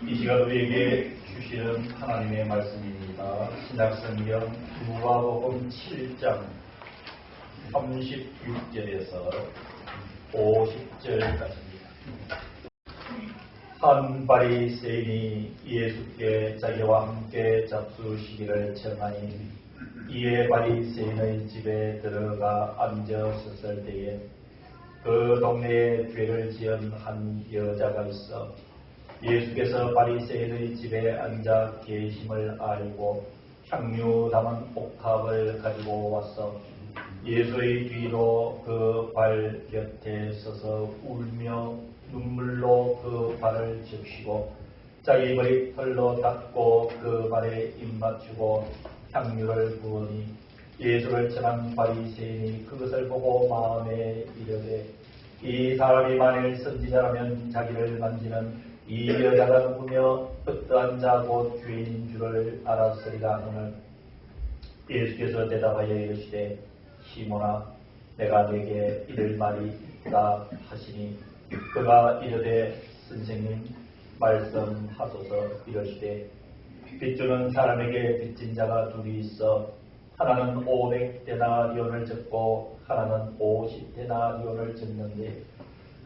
이 시간 우리에게 주시는 하나님의 말씀입니다. 신약성경 누가복음 7장 36절에서 50절까지입니다. 한 바리새인이 예수께 자기와 함께 잡수시기를 청하니 이에 바리새인의 집에 들어가 앉았을 때에 그 동네에 죄를 지은 한 여자가 있어 예수께서 바리새인의 집에 앉아 계심을 알고 향유 담은 옥합을 가지고 와서 예수의 뒤로 그 발 곁에 서서 울며 눈물로 그 발을 적시고 자기 머리털로 닦고 그 발에 입 맞추고 향유를 부으니 예수를 청한 바리새인이 그것을 보고 마음에 이르되 이 사람이 만일 선지자라면 자기를 만지는 이 여자가 누구며 어떠한 자고 죄인인 줄을 알았으리라 하노니 예수께서 대답하여 이르시되 시몬아 내가 네게 이를 말이 있다 하시니 그가 이르되 선생님 말씀하소서. 이르시되 빚주는 사람에게 빚진 자가 둘이 있어 하나는 500데나리온을 졌고 하나는 50데나리온을 졌는데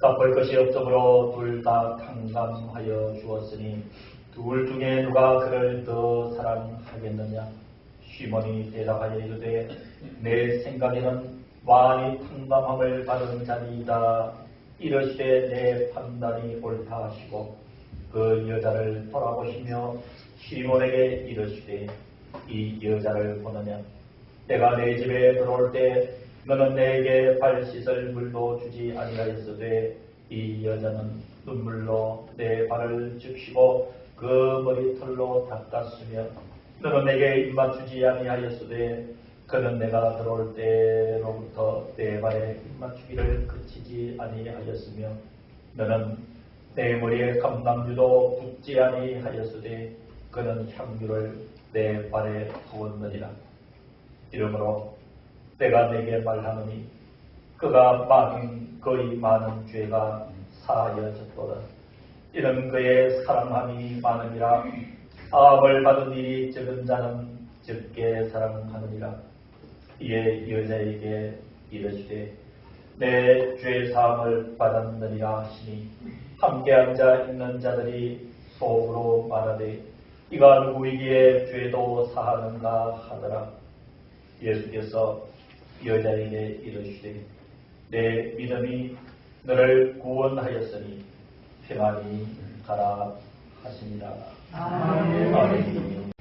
갚을 것이 없으므로 둘 다 탕감하여 주었으니 둘 중에 누가 그를 더 사랑하겠느냐. 시몬이 대답하여 이르되 내 생각에는 많이 탕감함을 받은 자니이다. 이르시되 내 판단이 옳다 하시고 그 여자를 돌아보시며 시몬에게 이르시되 이 여자를 보느냐. 내가 내 집에 들어올 때 너는 내게 발 씻을 물도 주지 아니하였으되 이 여자는 눈물로 내 발을 적시고 그 머리털로 닦았으며 너는 내게 입 맞추지 아니하였으되 그는 내가 들어올 때로부터 내 발에 입 맞추기를 그치지 아니하였으며 너는 내 머리에 감람유도 붓지 아니하였으되 그는 향유를 내 발에 부었느니라. 이러므로 내가 내게 말하노니 그가 거의 많은 죄가 사하여졌도다. 이는 그의 사랑함이 많으니라. 사함을 받은 일이 적은 자는 적게 사랑하느니라. 이에 여자에게 이르시되 내 죄 사함을 받았느니라 하시니 함께 앉아 있는 자들이 속으로 말하되 이가 누구이기에 죄도 사하는가 하더라. 예수께서 여자에게 이르시되 내 믿음이 너를 구원하였으니 평안히 가라 하시니라. 아멘. 아멘.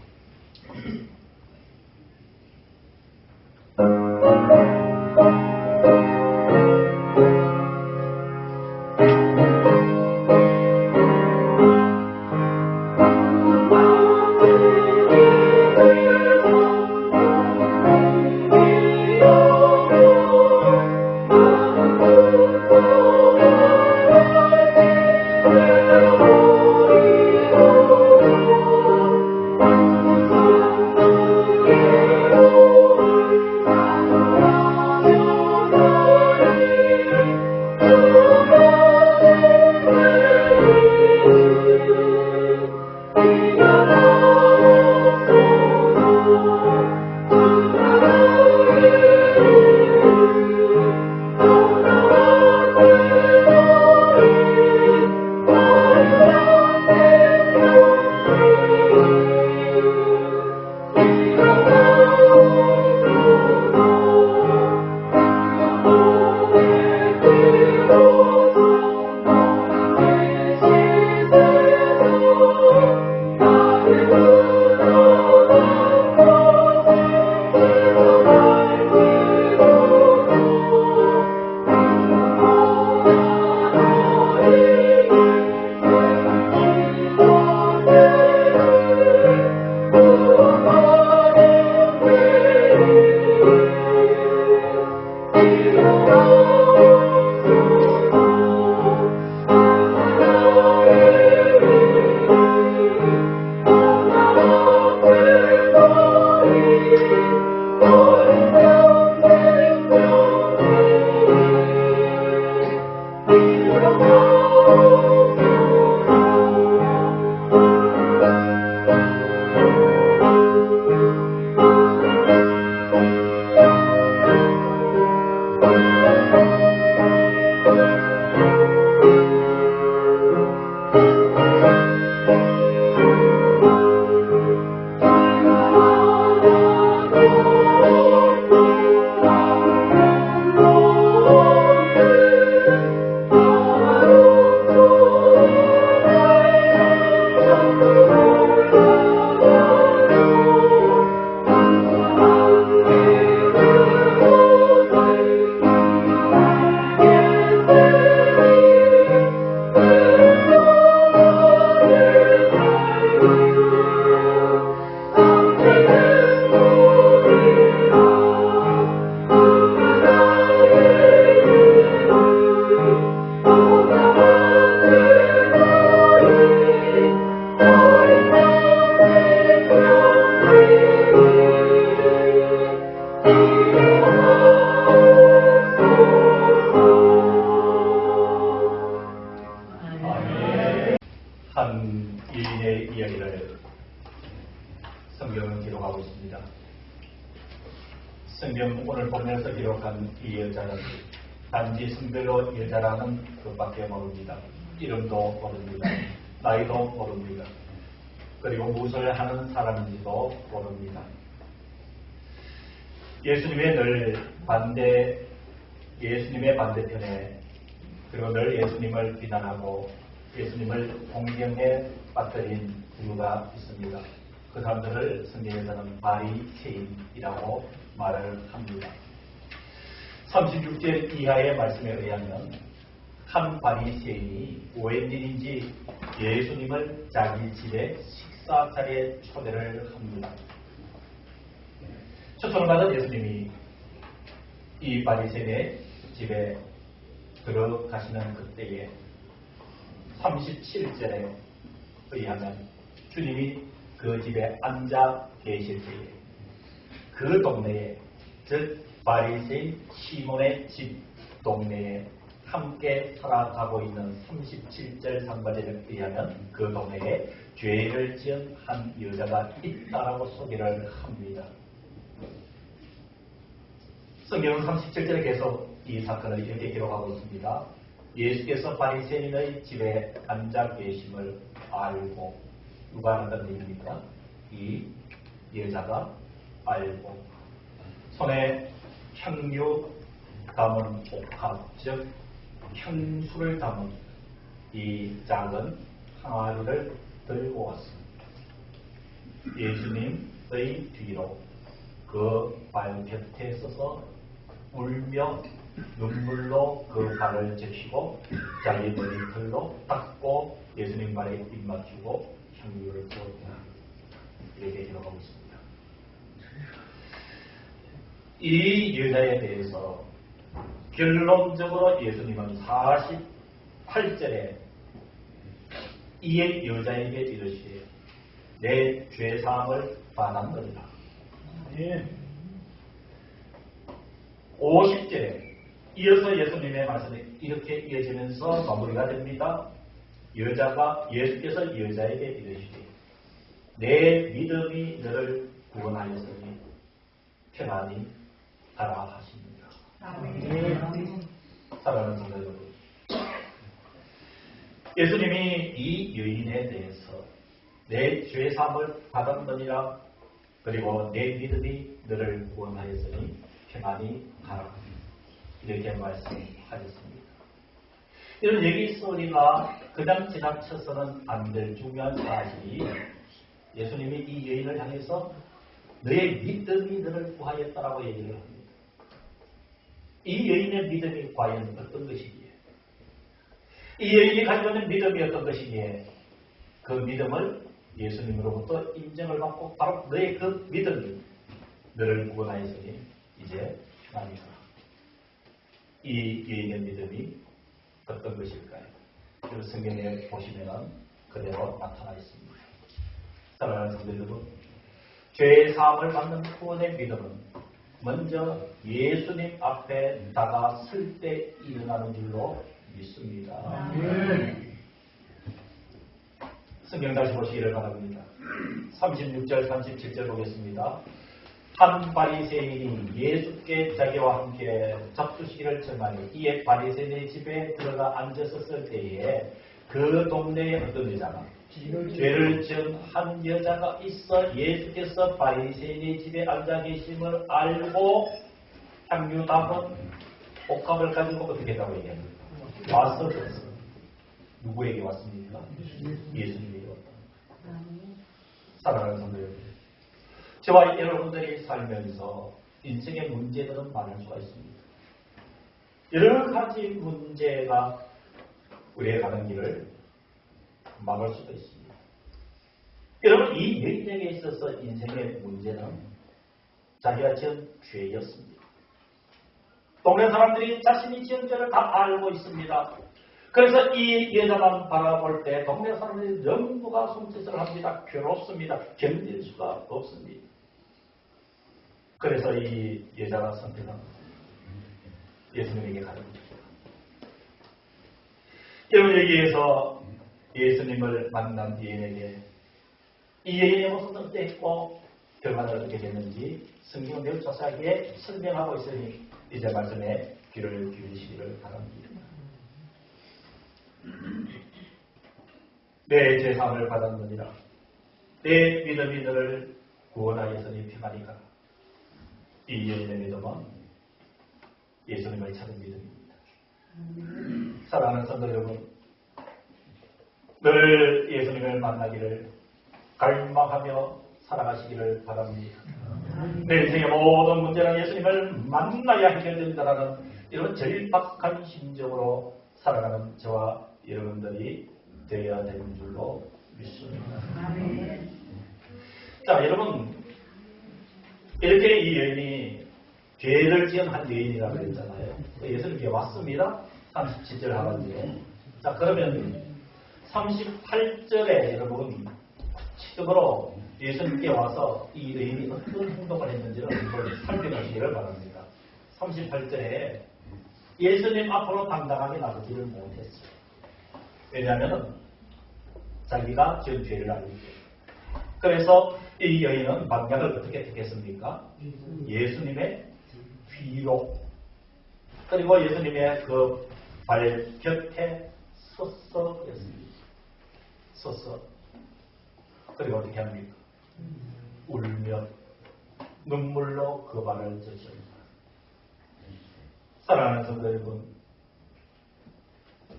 한 여인의 이야기를 성경은 기록하고 있습니다. 성경 오늘 보면서 기록한 이 여자는 단지 성별로 여자라는 것밖에 모릅니다. 이름도 모릅니다. 나이도 모릅니다. 그리고 무엇을 하는 사람인지도 모릅니다. 예수님의 반대편에 그리고 늘 예수님을 비난하고 예수님을 공경에 빠뜨린 부류가 있습니다. 그 사람들을 성경에서는 바리새인이라고 말을 합니다. 36절 이하의 말씀에 의하면 한 바리새인이 웬일인지 예수님을 자기 집에 식사 자리에 초대를 합니다. 초청을 받은 예수님이 이 바리새인의 집에 들어가시는 그때에 37절에 의하면 주님이 그 집에 앉아 계실 때에 그 동네에 즉 바리새인 시몬의 집 동네에 함께 살아가고 있는 37절 상반절에 의하면 그 동네에 죄를 지은 한 여자가 있다라고 소개를 합니다. 성경은 37절에 계속 이 사건을 이렇게 기록하고 있습니다. 예수께서 바리새인의 집에 앉아 계심을 알고 누가 한다는 얘기입니까? 이 여자가 알고 손에 향유 담은 옥합 즉 향수를 담은 이 작은 항아리를 들고 왔습니다. 예수님의 뒤로 그 발 곁에 서서 울며 눈물로 그 발을 적시고 자기 머리털로 닦고 예수님 발에 입 맞추고 향유를 부었다. 이렇게 기록하고 있습니다. 이 여자에 대해서 결론적으로 예수님은 48절에 이 여자에게 이르시되 내 죄사함을 받았느니라. 50절에 이어서 예수님의 말씀이 이렇게 이어지면서 마무리가 됩니다. 예수께서 여자에게 이르시되 내 믿음이 너를 구원하였으니 편안히 가라 하십니다. 사랑하는 성도 여러분, 예수님이 이 여인에 대해서 내 죄사함을 받았느니라 그리고 내 믿음이 너를 구원하였으니 편안히 가라 이렇게 말씀하셨습니다. 이런 여기서 우리가 그냥 지나쳐서는 안 될 중요한 사실이 예수님이 이 여인을 향해서 너의 믿음이 너를 구하였다라고 얘기를 합니다. 이 여인의 믿음이 과연 어떤 것이기에 이 여인이 가지고 있는 믿음이 어떤 것이기에 그 믿음을 예수님으로부터 인정을 받고 바로 너의 그 믿음이 너를 구원하였으니 이제 편안히 가라. 이 여인의 믿음이 어떤 것일까요? 그 성경에 보시면 그대로 나타나 있습니다. 사랑하는 성도 여러분, 죄의 사함을 받는 구원의 믿음은 먼저 예수님 앞에 다가설 때 일어나는 줄로 믿습니다. 성경 다시 보시기를 바랍니다. 36절 37절 보겠습니다. 한 바리새인이 예수께 자기와 함께 잡수시기를 청하니 이에 바리새인의 집에 들어가 앉았었을 때에 그 동네에 어떤 여자가 죄를 지은 한 여자가 있어 예수께서 바리새인의 집에 앉아 계심을 알고 향유 담은 옥합을 가지고 어떻게 했다고 얘기합니다. 와서 줬어요. 누구에게 왔습니까? 예수님에게 왔다. 사랑하는 성도 여러분, 저와 여러분들이 살면서 인생의 문제들은 많을 수가 있습니다. 여러 가지 문제가 우리의 가는 길을 막을 수도 있습니다. 여러분, 이 여인에게 있어서 인생의 문제는 자기가 지은 죄였습니다. 동네 사람들이 자신이 지은 죄를 다 알고 있습니다. 그래서 이 여자만 바라볼 때 동네 사람들이 전부가 손짓을 합니다. 괴롭습니다. 견딜 수가 없습니다. 그래서 이 여자가 선택한 예수님에게 가는 것입니다. 여러분, 여기에서 예수님을 만난 여인에게 이 여인의 모습은 어땠고 결과는 어떻게 됐는지 성경은 매우 자세하게 설명하고 있으니 이제 말씀에 귀를 기울이시기를 바랍니다. 내 죄사함을 받았느니라. 내 믿음이 너를 구원하였으니 평안히 가라. 이 여인의 믿음은 예수님을 찾은 믿음입니다. 사랑하는 성도 여러분, 늘 예수님을 만나기를 갈망하며 살아가시기를 바랍니다. 내 인생의 모든 문제는 예수님을 만나야 해결된다라는 이런 절박한 심정으로 살아가는 저와 여러분들이 되어야 되는 줄로 믿습니다. 자, 여러분, 이렇게 이 여인이 죄를 지은 한 여인이라고 그랬잖아요. 예수님께 왔습니다. 37절 하반절에. 자, 그러면 38절에 여러분 구체적으로 예수님께 와서 이 여인이 어떤 행동을 했는지를 한번 살펴보시기를 바랍니다. 38절에 예수님 앞으로 당당하게 나서지를 못했어요. 왜냐하면 자기가 지은 죄를 알기 때문에. 그래서 이 여인은 방향을 어떻게 택했습니까? 예수님의 뒤로, 그리고 예수님의 그 발 곁에 섰어 그랬습니다. 섰어. 그리고 어떻게 합니까? 울며 눈물로 그 발을 젖습니다. 사랑하는 성도 여러분,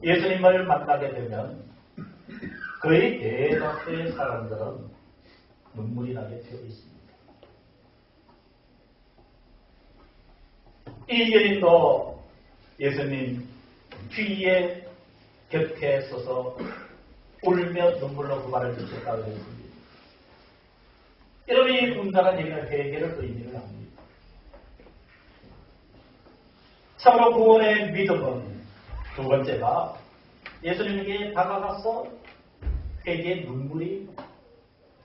예수님을 만나게 되면 거의 대다수의 사람들은 눈물이 나게 되어 있습니다. 이 여인도 예수님 뒤에 곁에 서서 울며 눈물로 그 발을 젖혔다고 했습니다. 여러분, 이 분단한 얘기는 회개를 의미를 합니다. 참으로 구원의 믿음은 두 번째가 예수님에게 다가가서 회개의 눈물이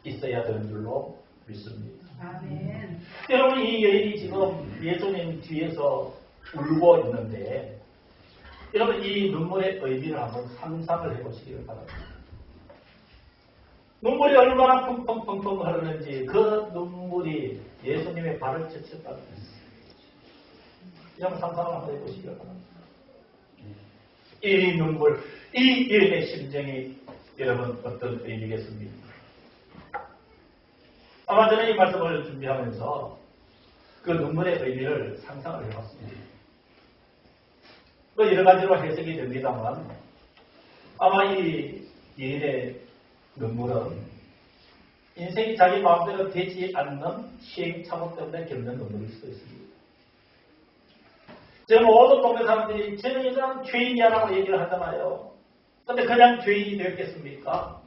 있어야 되는 줄로 믿습니다. 아멘. 여러분, 이 여인이 지금 예수님 뒤에서 울고 있는데 여러분, 이 눈물의 의미를 한번 상상을 해보시기를 바랍니다. 눈물이 얼마나 펑펑펑펑 흐르는지 그 눈물이 예수님의 발을 젖혔다고 했어요. 이런 상상을 한번 해보시기를 바랍니다. 이 눈물, 이 여인의 심정이 여러분 어떤 의미겠습니까? 아마 저는 이 말씀을 준비하면서 그 눈물의 의미를 상상을 해봤습니다. 여러 가지로 해석이 됩니다만 아마 이 여인의 눈물은 인생이 자기 마음대로 되지 않는 시행착오 때문에 겪는 눈물일 수도 있습니다. 제 모든 동네 사람들이 저는 이 사람 죄인이야라고 얘기를 하잖아요. 근데 그냥 죄인이 되었겠습니까?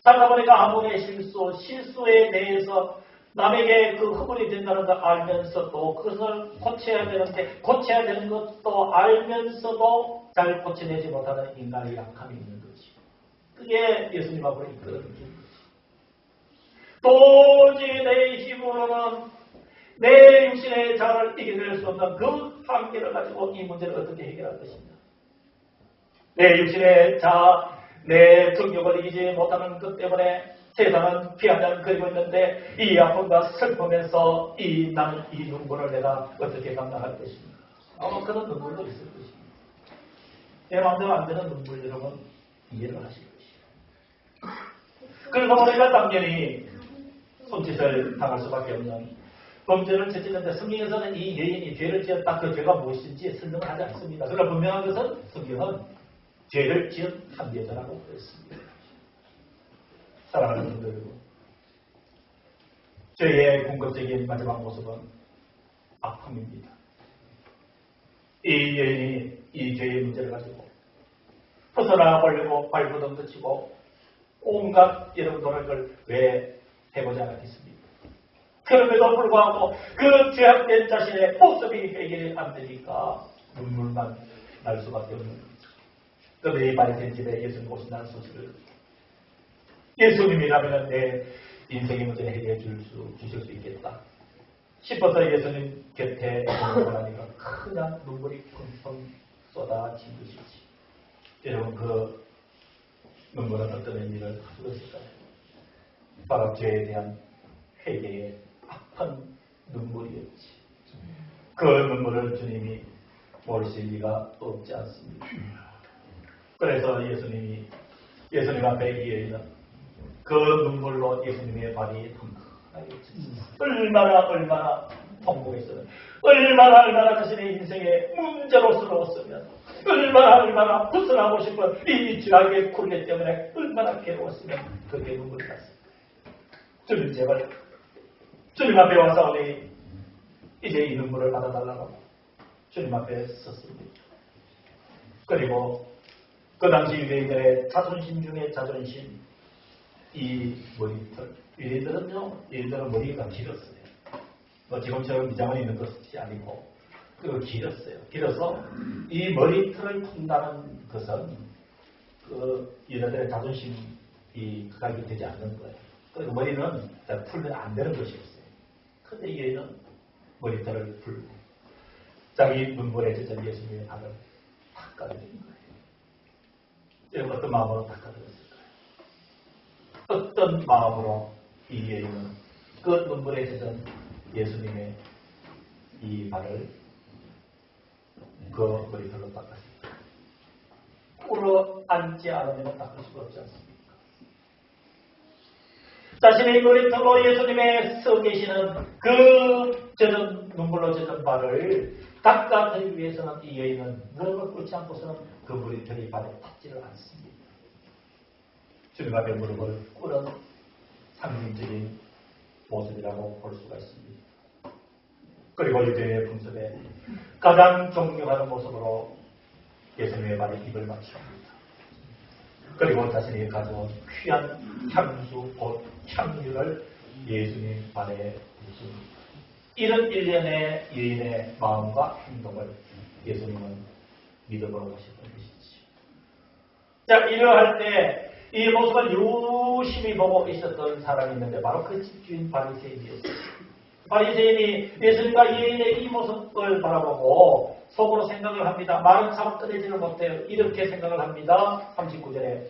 살다 보니까 아무의 실수에 대해서 남에게 그 허물이 된다는 걸 알면서도 그것을 고쳐야 되는데 고쳐야 되는 것도 알면서도 잘 고쳐내지 못하는 인간의 약함이 있는 거지. 그게 예수님 앞으로 이끌어진 거지. 도저히 내 힘으로는 내 육신의 자를 이겨낼 수 없는 그 한계를 가지고 이 문제를 어떻게 해결할 것인가. 내 육신의 자, 내 정욕을 이기지 못하는 것 때문에 세상은 피하면 그리고 있는데 이 아픔과 슬픔에서 나는 이 눈물을 내가 어떻게 감당할 것인가. 아마 그런 눈물도 있을 것입니다. 내 마음대로 안 되는 눈물 여러분 이해를 하실 것이에요. 그래서 우리가 당연히 손짓을 당할 수밖에 없는 범죄를 저질렀는데 성경에서는 이 여인이 죄를 지었다. 그 죄가 무엇인지 설명을 하지 않습니다. 그러나 분명한 것은 성경은 죄를 지은 한 여자라고 그랬습니다. 사랑하는 분들 여러분, 죄의 궁극적인 마지막 모습은 아픔입니다. 이 여인이 이 죄의 문제를 가지고 벗어나 버리고 발버둥 치고 온갖 여러분 노력을 왜 해보지 않았겠습니까? 그럼에도 불구하고 그 죄악된 자신의 모습이 해결이 안 되니까 눈물만 날 수밖에 없는 거죠. 그런데 이 바리새인 집에 예수님 오신다는 소식을 예수님이라면 내 인생의 문제를 해결해 주실 수 있겠다 싶어서 예수님 곁에 오는 거라니까 그냥 눈물이 펑펑 쏟아진 것이지. 여러분, 그 눈물은 어떤 의미를 가지고 있을까요? 바로 죄에 대한 회개의 아픈 눈물이었지. 그 눈물을 주님이 모르실 리가 없지 않습니다. 그래서 예수님 앞에 이 여인은 그 눈물로 예수님의 발이 덩크하게 얼마나 통곡했으면, 얼마나 자신의 인생의 문제로스러웠으면, 얼마나 벗어나고 싶은 이 죄악의 굴레 때문에 얼마나 괴로웠으면 그게 눈물이 났습니다. 주님 제발 주님 앞에 와서 우리 이제 이 눈물을 받아달라고 주님 앞에 섰습니다. 그리고 그 당시 유대인들의 자존심 중에 자존심, 이 머리털, 유대인들은 머리가 길었어요. 지금처럼 미장원이 있는 것이 아니고 그리고 길었어요. 길어서 이 머리털을 푼다는 것은 그 유대인들의 자존심이 그각이 되지 않는 거예요. 그리고 머리는 풀면 안 되는 것이었어요. 그런데 이 여인은 머리털을 풀고 자기 눈물에 젖은 예수님의 발을 닦아드린 거예요. 여러분 어떤 마음으로 닦아드렸을까요? 어떤 마음으로 이 여인은 그 눈물에 젖은 예수님의 이 발을 그 머리털로 닦았습니다. 꿇어 앉지 않으면 닦을 수가 없지 않습니까? 자신의 머리털로 예수님의 서 계시는 그 젖은 눈물로 젖은 발을 닦아드리기 위해서는 이 여인은 무릎을 꿇지 않고서는 그 머리털이 발에 닿지를 않습니다. 주님 앞에 무릎을 꿇은 상징적인 모습이라고 볼 수가 있습니다. 그리고 유대의 풍습에 가장 존경하는 모습으로 예수님의 발에 입을 맞춥니다. 그리고 자신이 가져온 귀한 향수, 곧 향유를 예수님 발에 붓습니다. 이런 일련의 여인의 마음과 행동을 예수님은 믿어보고 싶은 것이지. 자, 이러할 때 이 모습을 유심히 보고 있었던 사람이 있는데 바로 그 집주인 바리새인이었어요. 바리새인이 예수님과 여인의 이 모습을 바라보고 속으로 생각을 합니다. 말은 참 꺼내지를 못해요. 이렇게 생각을 합니다. 39절에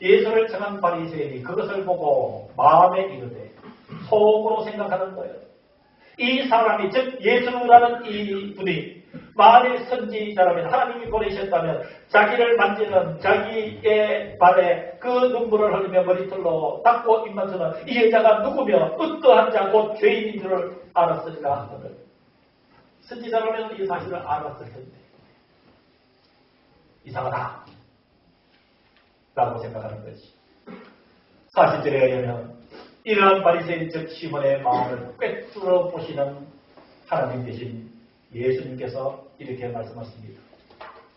예수를 청한 바리새인이 그것을 보고 마음에 이르되 속으로 생각하는 거예요. 이 사람이 즉 예수라는 이 분이 만일 선지자라면 하나님이 보내셨다면 자기를 만지는 자기의 발에 그 눈물을 흘리며 머리털로 닦고 입맞추는 이 여자가 누구며 어떠한 자 곧 죄인인 줄을 알았으리라 하거늘. 선지자라면 이 사실을 알았을 텐데 이상하다 라고 생각하는 거지. 40절에 의하면 이러한 바리새인 즉 시몬의 마음을 꿰뚫어 보시는 하나님 되신 예수님께서 이렇게 말씀하십니다.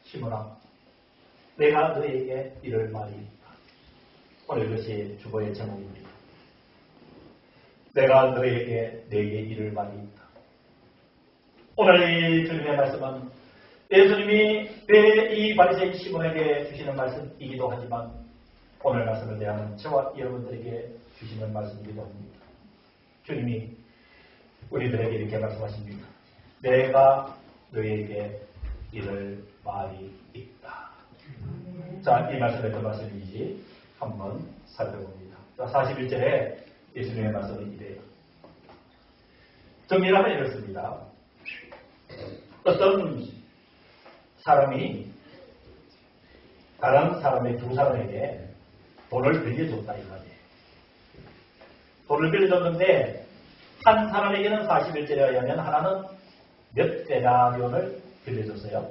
시몬아, 내가 너에게 이럴 말이 있다. 오늘 이것이 주보의 제목입니다. 내가 너에게 이럴 말이 있다. 오늘 이 주님의 말씀은 예수님이 이 바리새인 시몬에게 주시는 말씀이기도 하지만 오늘 말씀을 대하는 저와 여러분들에게 주시는 말씀이기도 합니다. 주님이 우리들에게 이렇게 말씀하십니다. 내가 너에게 이럴 말이 있다. 자, 이 말씀이 어떤 말씀인지 한번 살펴봅니다. 41절에 예수님의 말씀은 이래요. 정리를 하면 이렇습니다. 어떤 사람이 다른 사람의 두 사람에게 돈을 빌려줬다 이 말이에요. 돈을 빌려줬는데 한 사람에게는 41절에 의하면 하나는 몇 데나리온을 빌려줬어요?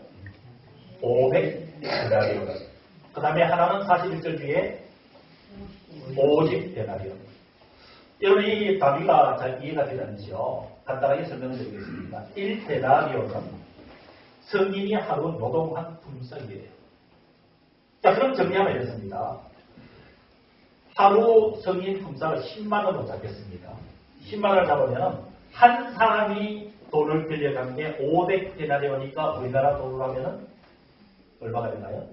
500데나리온을. 그 다음에 하나는 41절 뒤에 50데나리온. 여러분 이 단위가 잘 이해가 되지 않죠? 간단하게 설명을 드리겠습니다. 1데나리온은 성인이 하루 노동한 품삯이에요. 자, 그럼 정리하면 이렇습니다. 하루 성인 품삯을 10만원으로 잡겠습니다. 10만원을 잡으면 한 사람이 돈을 빌려간 게 500데나리온이니까 우리나라 돈으로 하면 얼마가 되나요?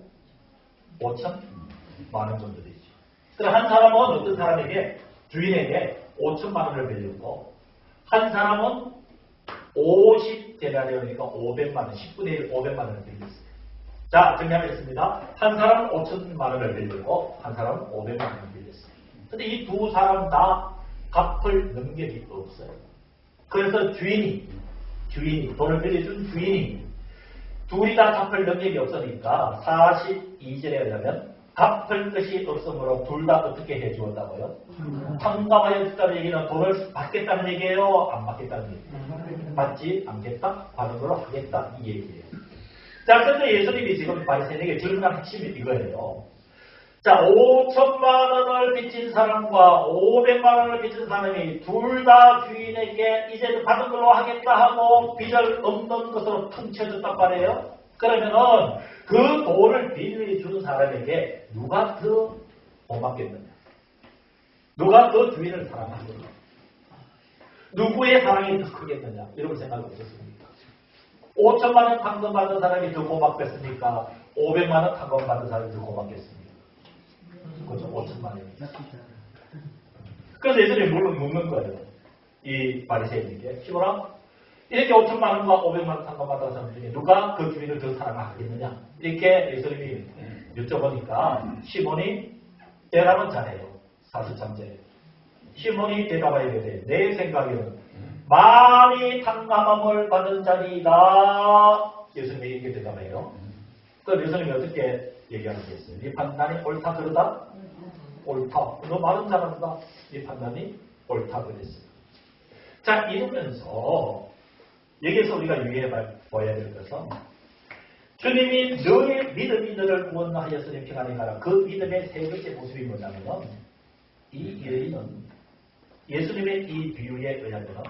5천만원 정도 되죠. 그럼 한 사람은 어떤 사람에게 주인에게 5천만원을 빌렸고 한 사람은 50데나리온이니까 500만원, 10분의 1 500만원을 빌렸어요. 자, 정리하겠습니다. 한 사람은 5천만 원을 빌리고 한 사람은 500만 원을 빌렸어요. 근데 이 두 사람 다 갚을 능력이 없어요. 그래서 주인이 돈을 빌려준 주인이 둘이 다 갚을 능력이 없으니까 42절에 의하면 갚을 것이 없으므로 둘 다 어떻게 해주었다고요? 탕감하여 줬다는 얘기는 돈을 받겠다는 얘기예요? 안 받겠다는 얘기예요? 받지 않겠다? 받은 걸로 하겠다 이 얘기예요. 자, 그런데 예수님이 지금 바리새인에게 질문한 핵심이 이거예요. 자, 5천만 원을 빚진 사람과 500만 원을 빚진 사람이 둘 다 주인에게 이제는 받은 걸로 하겠다 하고 빚을 없는 것으로 퉁쳐줬단 말이에요. 그러면은 그 돈을 빌려준 사람에게 누가 더 고맙겠느냐? 누가 더 주인을 사랑하겠느냐? 누구의 사랑이 더 크겠느냐? 이런 생각이 없었습니까? 5천만 원 탕감 받은 사람이 더 고맙겠습니까? 500만 원 탕감 받은 사람이 더 고맙겠습니까? 그렇죠. 5천만 원이. 그래서 예수님이 묻는 거예요. 이 바리새인에게 시몬아, 이렇게 5천만 원과 500만 원 탕감받은 사람 중에 누가 그 주인을 더 사랑하겠느냐? 이렇게 예수님이 여쭤보니까 시몬이 대답은 잘해요. 43절에. 시몬이 대답하여 이르되 내 생각에는 많이 탕감함을 받은 자리이다. 예수님이 이렇게 대답해요. 그럼 예수님이 어떻게 얘기하겠어요? 네 판단이 옳다 그러다? 옳다. 너 말은 잘한다. 네 판단이 옳다 그랬어요. 자, 이러면서 여기서 우리가 유의해 봐야 될 것은 주님이 너의 믿음이 너를 구원하였으니 평안히 가라. 그 믿음의 세 번째 모습이 뭐냐면 이 여인은 예수님의 이 비유에 의하면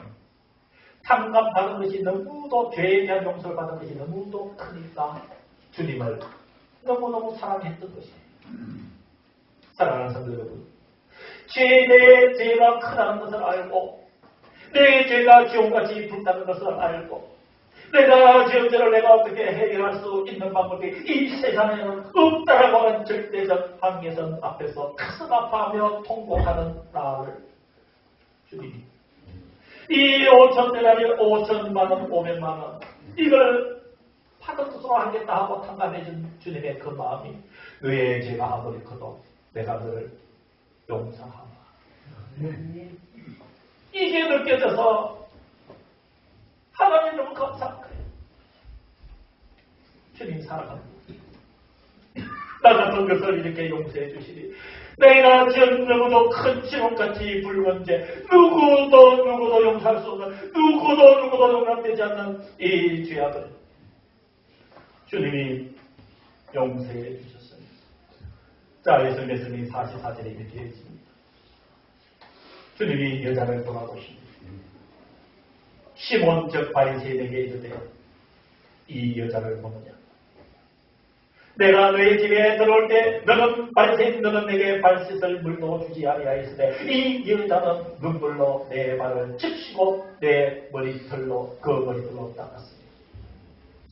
탕감 받은 것이 너무도 죄에 대한 용서를 받은 것이 너무도 크니까 주님을 너무너무 사랑했던 것이에요. 사랑하는 성도 여러분, 내 죄가 크다는 것을 알고 내 죄가 지옥같이 불타는 것을 알고 내가 지은 죄를 내가 어떻게 해결할 수 있는 방법이 이 세상에는 없다라고 하는 절대적 한계선 앞에서 가슴 아파하며 통곡하는 나를 주님이 이 5천대나리 5천만 원 500만 원 이걸 받은 것으로 하겠다 하고 탕감해준 주님의 그 마음이 너의 죄가 아무리 커도 내가 너를 용서하마. 이게 느껴져서 하나님 너무 감사한 거예요. 주님 사랑합니다. 나 같은 것을 이렇게 용서해 주시니 내가 지은 너무도 큰 지옥같이 붉은 죄 누구도 용서할 수 없는 누구도 용납되지 않는 이 죄악을 주님이 용서해 주셨습니다. 자, 예수 말씀이 44절에 이렇게 있습니다. 주님이 여자를 돌아보십니다. 시몬 즉 바리새인에게 이르되 이 여자를 보느냐? 내가 너의 집에 들어올 때 너는 바리새인 너는 내게 발 씻을 물도 주지 아니하였으되 이 여자는 눈물로 내 발을 칩시고 내 머리털로 그 머리털로 닦았습니다.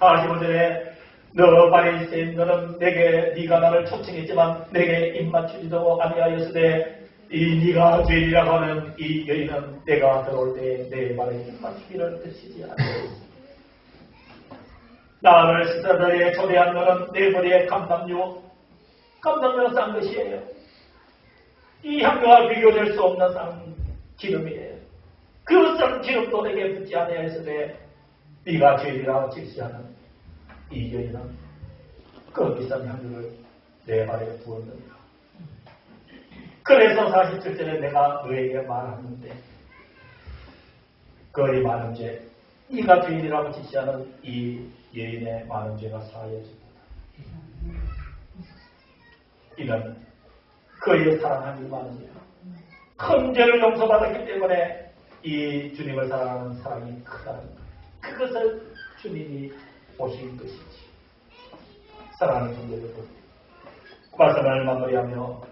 45절에 너 바리새인 너는 내게 네가 나를 초청했지만 내게 입맞추지도 아니하였으되 이 네가 죄인이라고 하는 이 여인은 내가 들어올 때 내 발에 입맞추기를 드시지 아니하였으되 나를 식사자리에 초대한 너는 내 머리에 감담료가 싼 것이에요. 이 향과 비교될 수 없는 싼 기름이에요. 그 싼 기름도 내게 붙지 아니하였으되 네가 죄인이라고 질시하는 이 여인은 그 비싼 향유를 내 발에 부었느니라. 그래서 47절에 내가 너에게 말하는데 그의 많은 죄 네가 죄인이라고 지시하는 이 여인의 많은 죄가 사하여집니다. 이는 그의 사랑한 일만입니다. 큰 죄를 용서받았기 때문에 이 주님을 사랑하는 사랑이 크다는 것. 그것을 주님이 보신 것이지. 사랑하는 성도 여러분, 말씀을 마무리하며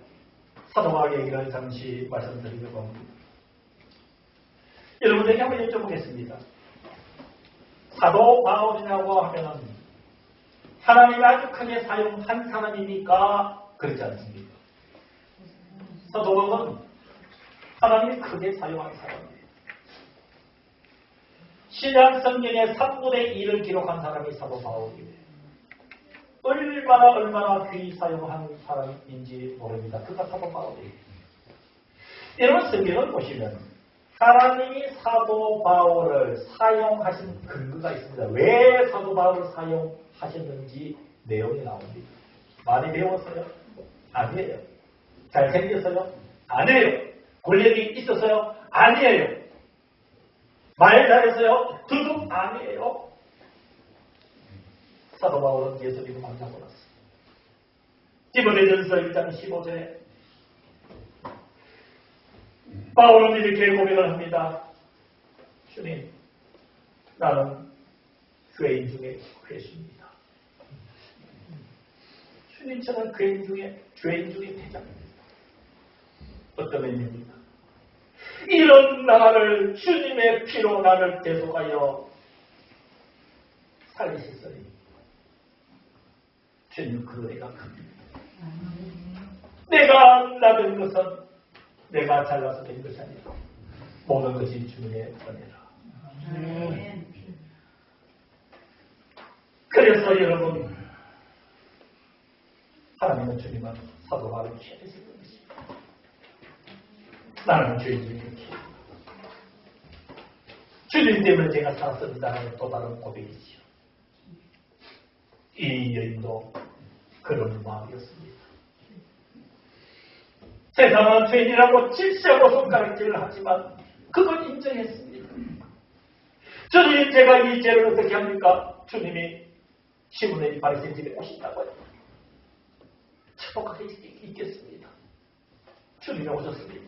사도바울의 얘기를 잠시 말씀드리려고 합니다. 여러분에게 한번 여쭤보겠습니다. 사도 바울이라고 하면 하나님이 아주 크게 사용한 사람입니까? 그렇지 않습니까? 사도 바울은 하나님이 크게 사용한 사람이에요. 신약 성경의 3분의 1을 기록한 사람이 사도 바울이에요. 얼마나 귀히 사용하는 사람인지 모릅니다. 그가 사도 바울이에요. 여러분 성경을 보시면 하나님이 사도 바울을 사용하신 근거가 있습니다. 왜 사도 바울을 사용하셨는지 내용이 나옵니다. 많이 배웠어요? 아니에요. 잘생겼어요? 아니에요. 권력이 있었어요? 아니에요. 말 잘했어요? 두둑 아니에요. 사도 바울은 예수님을 만나고 났어요. 디모데전서 1장 15절에 바울은 이렇게 고백을 합니다. 주님, 나는 죄인 중에 괴수입니다. 주님, 저는 죄인 중에 대장입니다. 어떤 의미입니까? 이런 나를 주님의 피로 나를 대속하여 살리셨으니 주님 그 은혜가 큽니다. 내가 낳은 것은 내가 잘나서 된 것이 아니라 모든 것이 주님의 은혜라. 그래서 여러분 하나님은 주님은 사도 바울을 취하셨을 것입니다. 나는 죄인 중에 이렇게 주님 때문에 제가 살았습니다라는 또 다른 고백이지요. 이 여인도 그런 마음이었습니다. 세상은 죄인이라고 질시하고 손가락질을 하지만 그걸 인정했습니다. 주님, 제가 이 죄를 어떻게 합니까? 주님이 시몬의 바리새인 집에 오신다고요. 처복하게 있겠습니다. 주님이 오셨습니다.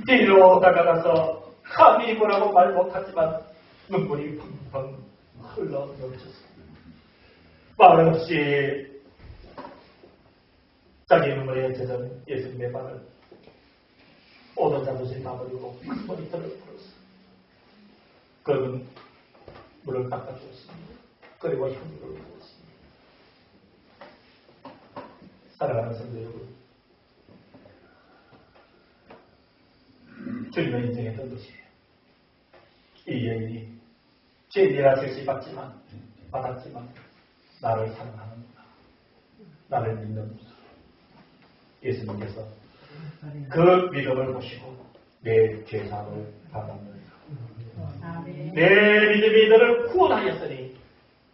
뒤로 다가가서 감히 뭐라고 말 못하지만 눈물이 펑펑 흘러 넘쳤습니다. 말 없이 자기 눈물에 젖은 예수님의 발을 오던 자부심 마무리고 머리털을 풀었습니다. 그는 물을 닦아주었습니다. 그리고 향유를 부었습니다. 사랑하는 성도 여러분, 주님을 인정했던 것이에요. 이 여인이 죄인이라 질시받았지만 나를 사랑하는구나, 나를 믿는구나. 예수님께서 그 믿음을 보시고 내 죄사함을 받았느니라. 내 믿음이 너를 구원하였으니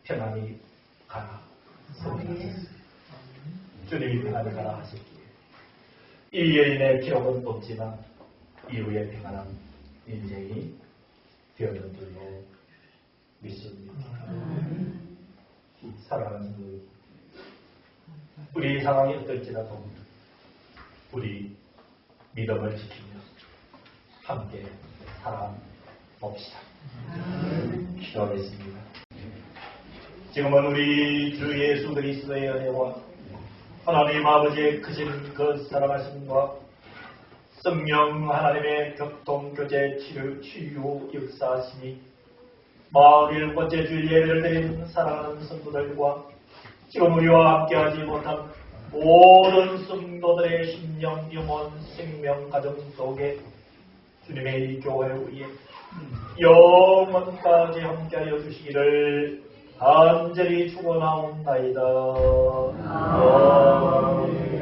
평안히 가라. 주님이 평안히 가라 하셨기에 이 여인의 기록은 없지만 이후에 평안한 인생이 되었는 줄로 믿습니다. 사랑하는 분, 우리 상황이 어떨지라도 우리 믿음을 지키며 함께 살아봅시다. 기도하겠습니다. 지금은 우리 주 예수 그리스도의 은혜와 하나님 아버지의 크신 그 사랑하심과 성령 하나님의 교통교제 치유 역사하시니 마을 번째 주일 예배를 드린 사랑하는 성도들과 지금 우리와 함께하지 못한 모든 성도들의 심령, 영혼, 생명, 가정 속에 주님의 이 교회 위에 영원까지 함께하여 주시기를 간절히 축원하옵나이다. 아멘.